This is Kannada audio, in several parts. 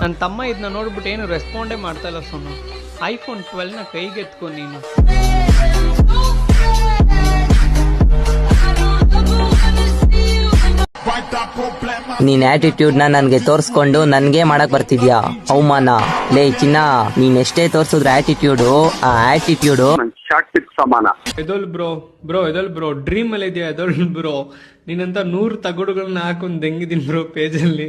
ನನ್ನ ತಮ್ಮ ಇದನ್ನ ನೋಡ್ಬಿಟ್ಟು ಏನು ರೆಸ್ಪಾಂಡೇ ಮಾಡ್ತಾ ಇಲ್ಲ ಸೋನು. ಐಫೋನ್ 12ನ ಕೈಗೆ ಎತ್ಕೊ ನೀನು. ನೀನ್ ಆಟಿಟ್ಯೂಡ್ ನನ್ಗೆ ತೋರ್ಸ್ಕೊಂಡು ನನ್ಗೆ ಮಾಡಕ್ ಬರ್ತಿದ್ಯಾ ಅವಮಾನ. ಲೇ ಚಿನ್ನ, ನೀನ್ ಎಷ್ಟೇ ತೋರ್ಸಿದ್ರೆ ಆಟಿಟ್ಯೂಡು, ಆ ಆಟಿಟ್ಯೂಡು ಸಮಾನ. ಎದೊಲ್ ಬ್ರೋ ಡ್ರೀಮ್ ಅಲ್ಲಿ ಇದೆಯಾ ಎದೊಲ್ ಬ್ರೋ. ನೀನಂತ 100 ತಗಡುಗಳನ್ನ ಹಾಕೊಂಡ್ ಹೆಂಗಿದೀನಿ ಬ್ರೋ ಪೇಜಲ್ಲಿ.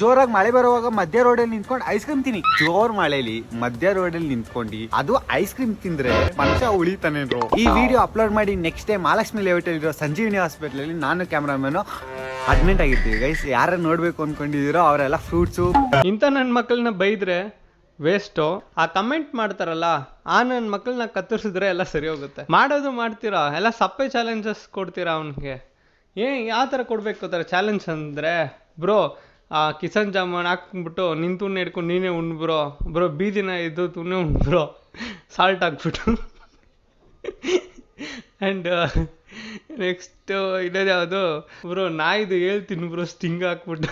ಜೋರಾಗಿ ಮಳೆ ಬರುವಾಗ ಮಧ್ಯ ರೋಡಲ್ಲಿ ನಿಂತ್ಕೊಂಡು ಐಸ್ ಕ್ರೀಮ್ ತಿನ್ನಿ. ಜೋರ್ ಮಳೆಲಿ ಮಧ್ಯ ರೋಡಲ್ಲಿ ನಿಂತ್ಕೊಂಡು ಅದು ಐಸ್ ಕ್ರೀಮ್ ತಿಂದ್ರೆ ಮನುಷ್ಯ ಉಳಿತಾನೆ ಬ್ರೋ. ಈ ವಿಡಿಯೋ ಅಪ್ಲೋಡ್ ಮಾಡಿ ನೆಕ್ಸ್ಟ್ ಡೇ ಮಹಾಲಕ್ಷ್ಮಿ ಲೇಔಟ್ ಇರೋ ಸಂಜೀವಿನಿ ಹಾಸ್ಪಿಟಲ್ ಅಲ್ಲಿ ನಾನು ಕ್ಯಾಮ್ರಾಮನ್ ಅಡ್ಮಿಟ್ ಆಗಿರ್ತೀವಿ ಗೈಸ್. ಯಾರು ನೋಡ್ಬೇಕು ಅನ್ಕೊಂಡಿದೀರೋ ಅವರೆಲ್ಲ ಫ್ರೂಟ್ಸು. ಇಂಥ ನನ್ನ ಮಕ್ಕಳನ್ನ ಬೈದ್ರೆ ವೇಸ್ಟು. ಆ ಕಮೆಂಟ್ ಮಾಡ್ತಾರಲ್ಲ, ಆ ನನ್ನ ಮಕ್ಕಳನ್ನ ಕತ್ತರಿಸಿದ್ರೆ ಎಲ್ಲ ಸರಿ ಹೋಗುತ್ತೆ. ಮಾಡೋದು ಮಾಡ್ತೀರಾ, ಎಲ್ಲ ಸಪ್ಪೆ ಚಾಲೆಂಜಸ್ ಕೊಡ್ತೀರಾ ಅವನಿಗೆ. ಯಾವ ಥರ ಕೊಡ್ಬೇಕು ಗೊತ್ತಾರೆ ಚಾಲೆಂಜ್ ಅಂದರೆ? ಬ್ರೋ ಕಿಸನ್ ಜಾಮೂನ್ ಹಾಕ್ಬಿಟ್ಟು ನಿನ್ ತುಣ್ಣೆ ಹಿಡ್ಕೊಂಡು ನೀನೇ ಬ್ರೋ ಬೀದಿನ ಇದು ತುಣ್ಣೆ ಬ್ರೋ ಸಾಲ್ಟ್ ಹಾಕ್ಬಿಟ್ಟು. ಆ್ಯಂಡ್ ನೆಕ್ಸ್ಟ್ ಇಲ್ಲದೆ ಯಾವುದು ಬ್ರೋ ನಾಯಿದು ಹೇಳ್ತೀನಿ ಬ್ರೋ ಸ್ಟಿಂಗ್ ಹಾಕ್ಬಿಟ್ಟು.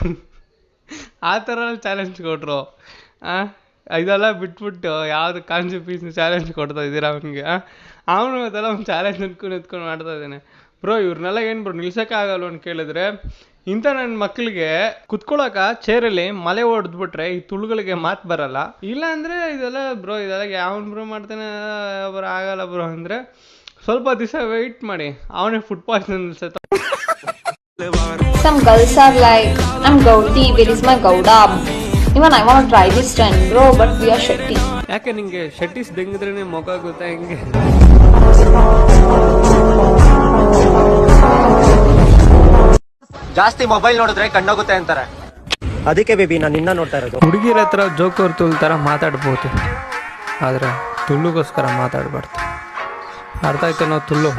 ಆ ಥರ ಚಾಲೆಂಜ್ ಕೊಟ್ರು. ಇದೆಲ್ಲ ಬಿಟ್ಬಿಟ್ಟು ಯಾವುದು ಕಾಂಜಿ ಪೀಸ್ ಚಾಲೆಂಜ್ ಕೊಡ್ತಾ ಇದ್ದೀರಾ ಅವನಿಗೆ? ಅವನು ಅದೆಲ್ಲ ಒಂದು ಚಾಲೆಂಜ್ ಎತ್ಕೊಂಡು ಮಾಡ್ತಾ ಇದ್ದಾನೆ ಬ್ರೋ. ಇವ್ರನ್ನೆಲ್ಲ ಏನು ಬ್ರೋ ನಿಲ್ಸೋಕೆ ಆಗಲ್ಲ ಅಂತ ಕೇಳಿದ್ರೆ, ಇಂಥ ನನ್ನ ಮಕ್ಕಳಿಗೆ ಕುತ್ಕೊಳ್ಳೋಕ ಚೇರಲ್ಲಿ ಮಲೆ ಹೊಡೆದ್ಬಿಟ್ರೆ ಈ ತುಳುಗಳಿಗೆ ಮಾತು ಬರಲ್ಲ. ಇಲ್ಲ ಅಂದರೆ ಇದೆಲ್ಲ ಯಾವನ್ ಬ್ರೋ ಮಾಡ್ತಾನೆ ಬ್ರೋ ಆಗಲ್ಲ ಬ್ರೋ ಅಂದರೆ ಸ್ವಲ್ಪ ದಿವಸ ವೆಯ್ಟ್ ಮಾಡಿ, ಅವನೇ ಫುಡ್ ಪಾಯ್ಸನ್ ನಿಲ್ಸತ್ತ. Some girls are like, I'm Gaudi, where is my Gouda? Even I want to try this trend, bro, but we are Shetty. ಯಾಕೆ ನಿಂಗೆ ಶೆಟ್ಟಿಸ್ ದೆಂಗಿದ್ರೇನೆ ಮೊಗ ಗೊತ್ತಾ ಹೆಂಗೆ? ಜಾಸ್ತಿ ಮೊಬೈಲ್ ನೋಡಿದ್ರೆ ಕಣ್ಣೋಗುತ್ತೆ ಅಂತಾರೆ, ಅದಕ್ಕೆ ಬೇಬಿ ನಾನು ನಿನ್ನ ನೋಡ್ತಾ ಇರೋದು. ಹುಡುಗಿರ ಹತ್ರ ಜೋಕರ್ ತುಲ್ ಥರ ಮಾತಾಡ್ಬೋದು, ಆದರೆ ತುಳ್ಳುಗೋಸ್ಕರ ಮಾತಾಡಬಾರ್ದು. ಅರ್ಥ ಆಯ್ತು ನಾವು ತುಳ್ಳು